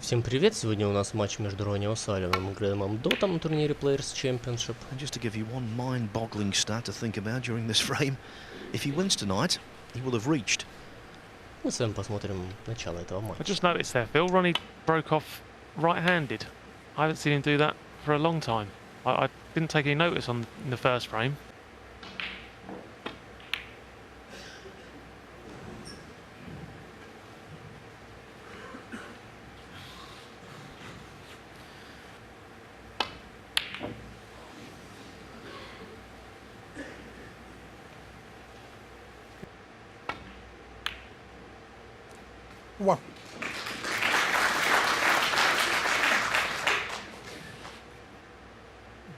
Всем привет! Сегодня у нас матч между Ронни О'Салливаном и Грэмом Доттом на турнире Players Championship. And just to give you one mind-boggling stat to think about during this frame, if he wins tonight, he will have reached. Мы с вами посмотрим начало этого матча. I just noticed there, Phil, Ronnie broke off right-handed. I haven't seen him do that for a long time. I didn't take any notice in the first frame. One.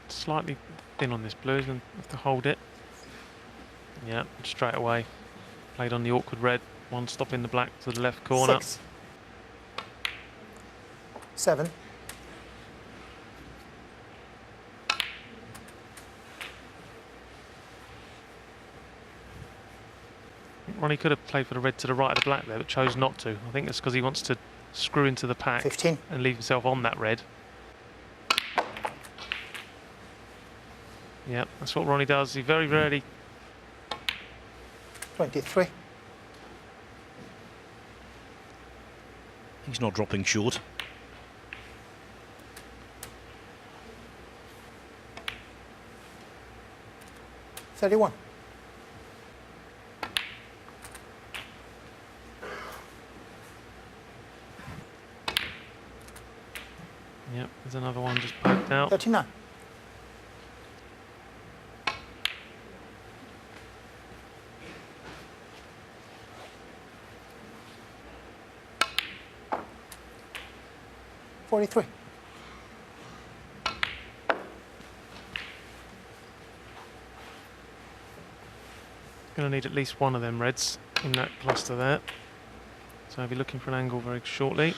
Slightly thin on this blue, and have to hold it. Yeah, straight away. Played on the awkward red. One stop in the black to the left corner. 6. 7. Ronnie could have played for the red to the right of the black there, but chose not to. I think it's because he wants to screw into the pack 15. and leave himself on that red. Yeah, that's what Ronnie does. He very rarely... 23. He's not dropping short. $31. Yep, there's another one just poked out. 39. $43. Going to need at least one of them reds in that cluster there. So I'll be looking for an angle very shortly.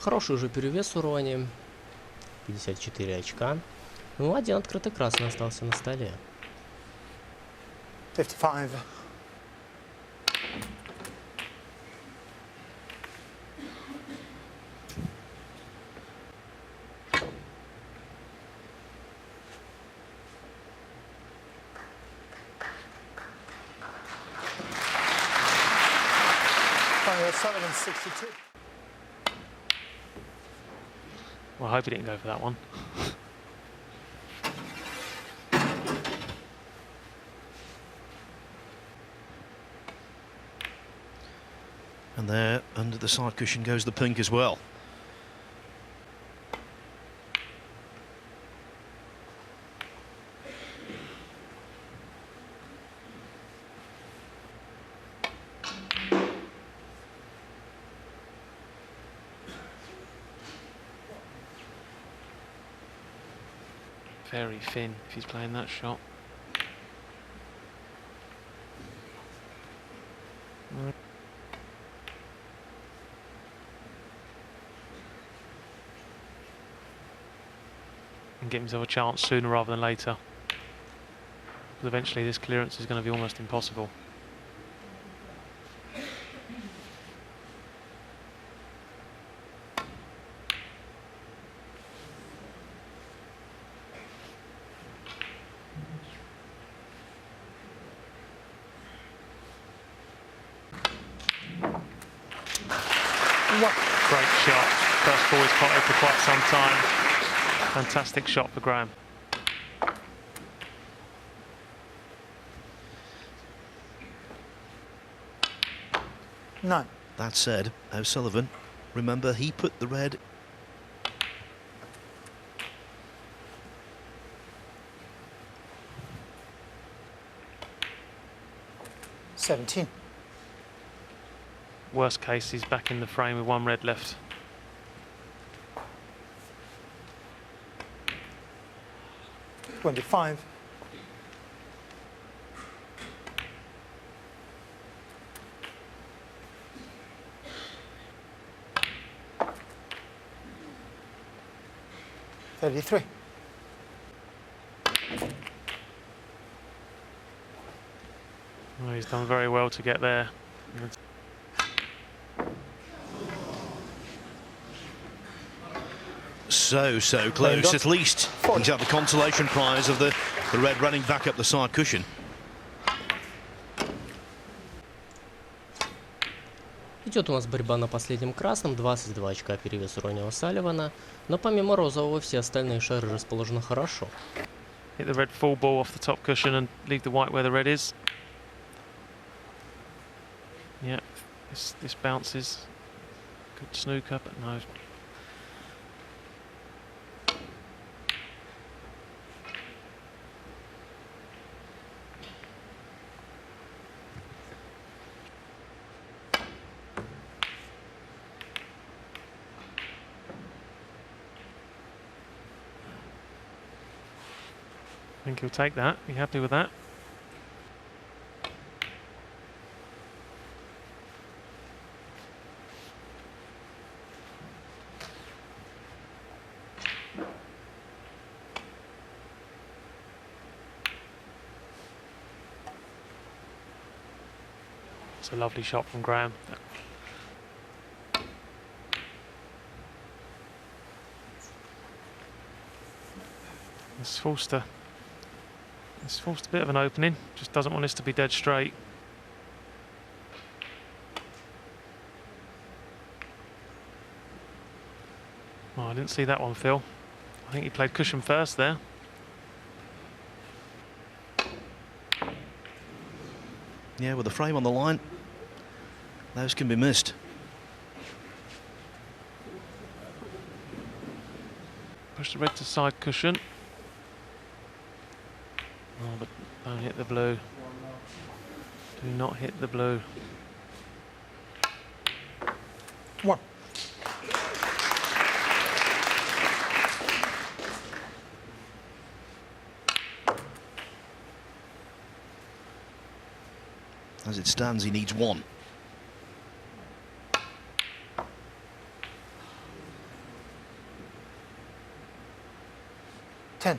Хороший уже перевес у Ронни. 54 очка. Ну, один открытый красный остался на столе. 55. Sullivan 62. Well, I hope he didn't go for that one. And there, under the side cushion, goes the pink as well. Very thin if he's playing that shot. And get himself a chance sooner rather than later. Because eventually this clearance is going to be almost impossible. Great shot. First ball he's potted for quite some time. Fantastic shot for Graeme. None. That said, O'Sullivan, remember he put the red. $17. Worst case, he's back in the frame with one red left. $25. $33. Well, he's done very well to get there. So Graeme close. Dott. At least he's had the consolation prize of the red running back up the side cushion. Идет у нас борьба на последнем красном, 22 очка перевес у Ронни О'Салливана, но помимо розового все остальные шары расположены хорошо. Hit the red full ball off the top cushion and leave the white where the red is. Yeah, this bounces. Good snooker, but no. I think he'll take that. Be happy with that. It's a lovely shot from Graeme. It's forced a bit of an opening. Just doesn't want this to be dead straight. Oh, I didn't see that one, Phil. I think he played cushion first there. Yeah, with the frame on the line, those can be missed. Push the red to side cushion. Oh, but don't hit the blue. Do not hit the blue. 1. As it stands, he needs 1. Ten.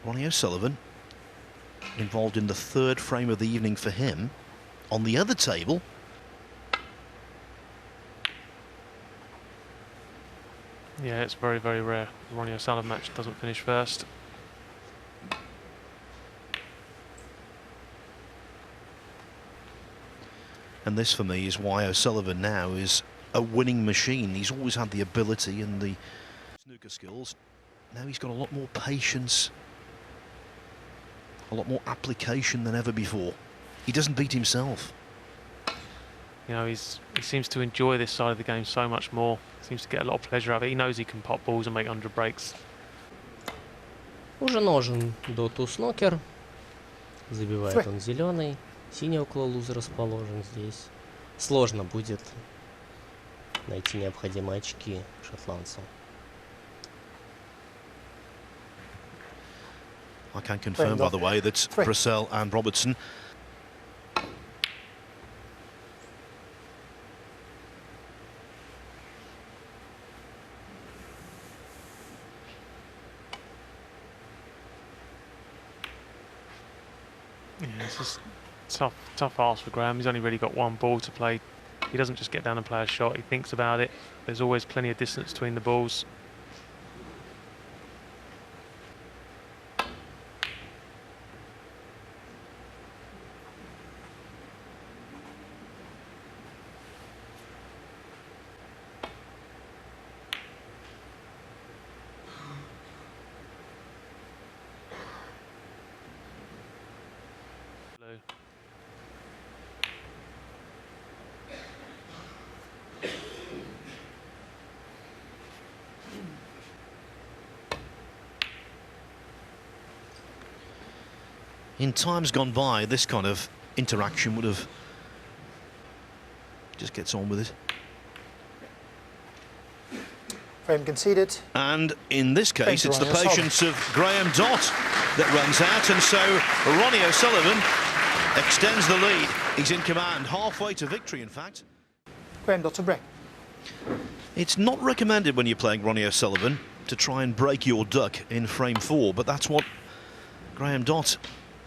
Ronnie O'Sullivan involved in the 3rd frame of the evening for him. On the other table, Yeah, it's very, very rare. The Ronnie O'Sullivan match doesn't finish first. and this for me is why O'Sullivan now is a winning machine. He's always had the ability and the snooker skills. Now he's got a lot more patience, a lot more application than ever before. He doesn't beat himself. You know, he seems to enjoy this side of the game so much more. Seems to get a lot of pleasure out of it. He knows he can pop balls and make 100 breaks. Уже ножен Доту снокер. Забивает он зеленый. Синий около луза расположен здесь. Сложно будет найти необходимые очки шотландцу. I can confirm, by the way, that Purcell and Robertson Yeah, it's just tough ask for Graeme. He's only really got one ball to play. He doesn't just get down and play a shot. He thinks about it. There's always plenty of distance between the balls. in times gone by, this kind of interaction would have just gets on with it. Frame conceded. And in this case, Thank it's you, the Ronnie. patience of Graeme Dott that runs out, and so Ronnie O'Sullivan extends the lead. He's in command, halfway to victory, in fact. Graeme Dott to break. It's not recommended when you're playing Ronnie O'Sullivan to try and break your duck in frame 4, but that's what Graeme Dott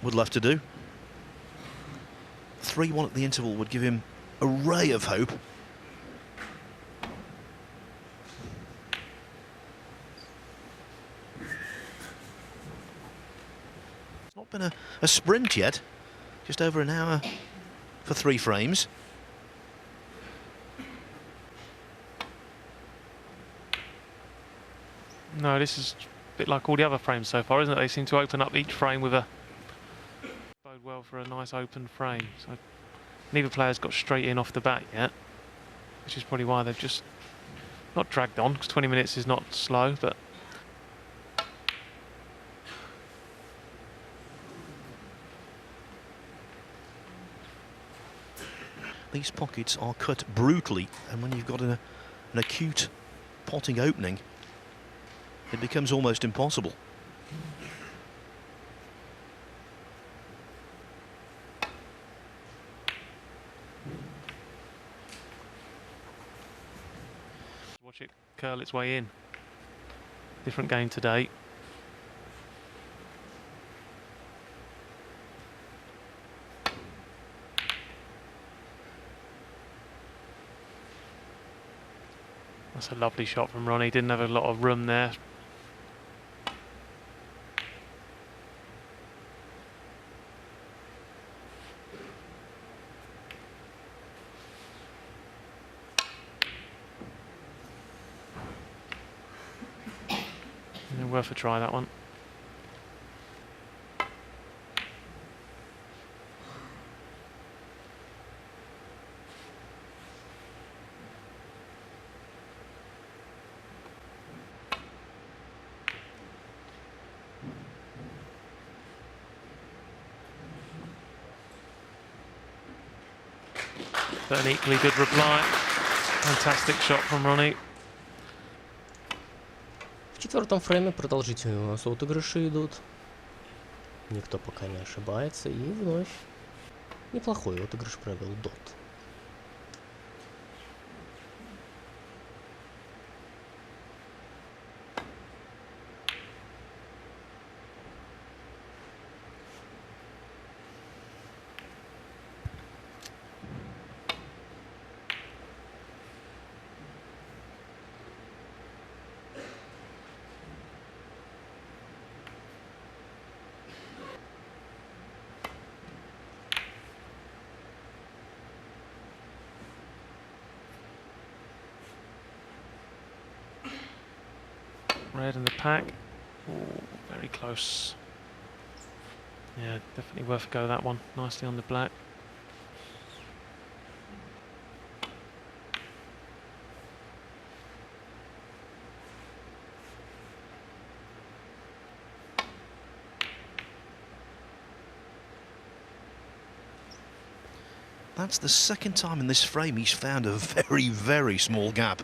would love to do. 3-1 at the interval would give him a ray of hope. It's not been a sprint yet, just over an hour for 3 frames. No, this is a bit like all the other frames so far, isn't it? They seem to open up each frame with a bode well for a nice open frame. So neither player's got straight in off the bat yet, which is probably why they've just not dragged on, because 20 minutes is not slow, but these pockets are cut brutally, and when you've got an acute potting opening, it becomes almost impossible. watch it curl its way in. Different game today. That's a lovely shot from Ronnie. Didn't have a lot of room there. Yeah, worth a try, that one. But an equally good reply. Fantastic shot from Ronnie. В четвертом фрейме продолжительные у нас отыгрыши идут. Никто пока не ошибается. И вновь неплохой отыгрыш провел Дот. Red in the pack. Ooh, very close. Yeah, definitely worth a go, that one. Nicely on the black. That's the second time in this frame he's found a very, very small gap.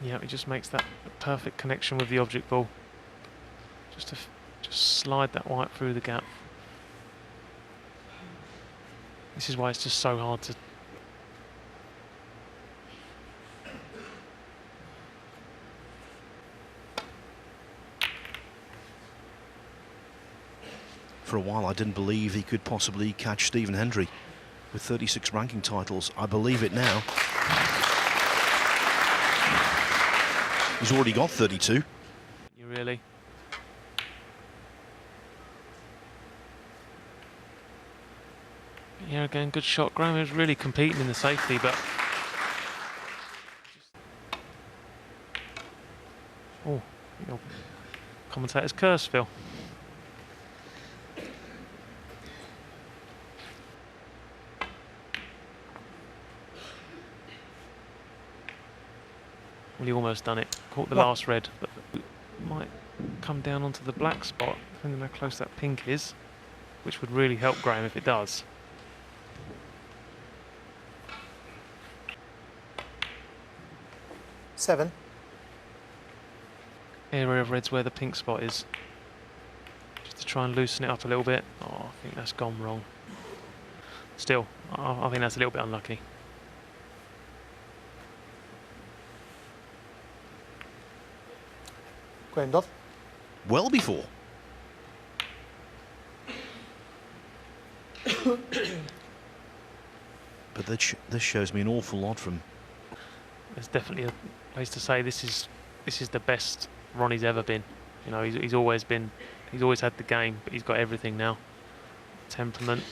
Yeah, it just makes that perfect connection with the object ball. Just slide that white through the gap. This is why it's just so hard to... For a while I didn't believe he could possibly catch Stephen Hendry with 36 ranking titles. I believe it now. He's already got 32. You really? Yeah, again, good shot. Graeme was really competing in the safety, but... Oh, your commentator's curse, Phil. Well, he almost done it. Caught the last red, but might come down onto the black spot, depending on how close that pink is, which would really help Graeme if it does. area of red's where the pink spot is. Just to try and loosen it up a little bit. Oh, I think that's gone wrong. Still, I think that's a little bit unlucky. Graeme Dott. Well before. But this shows me an awful lot from... There's definitely a place to say this is the best Ronnie's ever been. You know, he's always had the game, but he's got everything now. Temperament.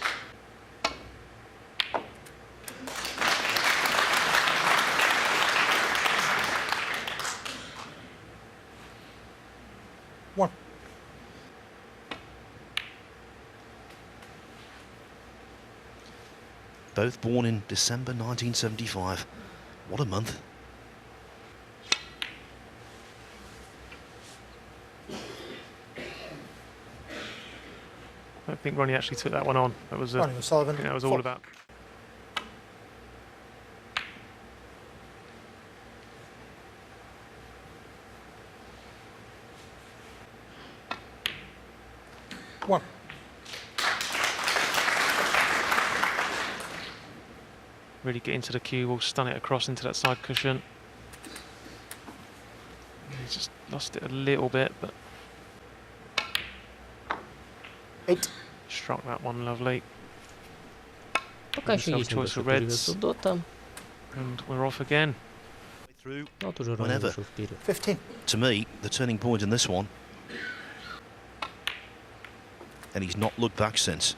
One. Both born in December 1975. What a month. I don't think Ronnie actually took that one on. That was Ronnie O'Sullivan. I think that was all 4. about. One. Really get into the cue, we'll stun it across into that side cushion. He's just lost it a little bit, but 8. struck that one lovely. Пока еще есть Choice небольшой for перевес reds. у Дотта, And we're off again. Through. но вот уже Ронни Whenever. вышел вперед. 15. To me, the turning point in this one. And he's not looked back since.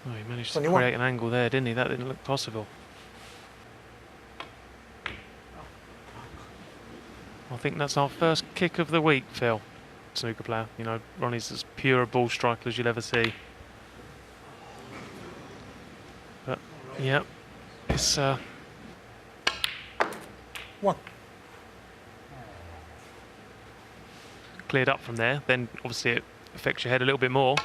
Oh, he managed to 21. create an angle there, didn't he? That didn't look possible. I think that's our first kick of the week, Phil. Snooker player. You know, Ronnie's as pure a ball striker as you'll ever see. But, yeah, it's... 1. cleared up from there, then obviously it affects your head a little bit more.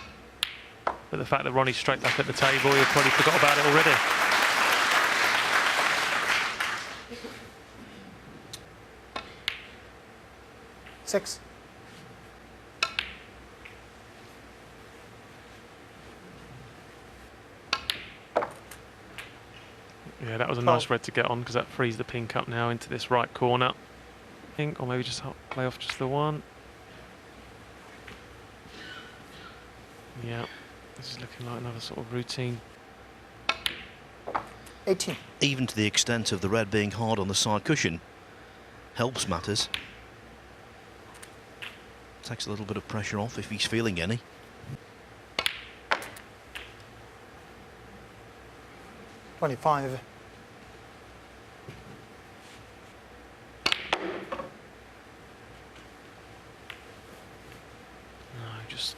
But the fact that Ronnie's straight back at the table, you've probably forgot about it already. Six. Yeah, that was a nice red to get on because that frees the pink up now into this right corner. Pink, or maybe just play off just the one. Yeah, this is looking like another sort of routine. 18. Even to the extent of the red being hard on the side cushion. Helps matters. Takes a little bit of pressure off if he's feeling any. $25. No, just...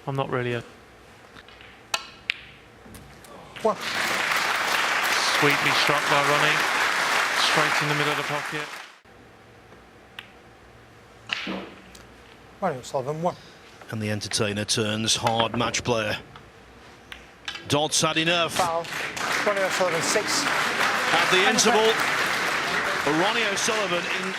I'm not really a... 1. Sweetly struck by Ronnie. Straight in the middle of the pocket. Ronnie O'Sullivan 1. And the entertainer turns hard match player. Dodd's had enough. Foul. Ronnie O'Sullivan 6. At the interval, Ronnie O'Sullivan in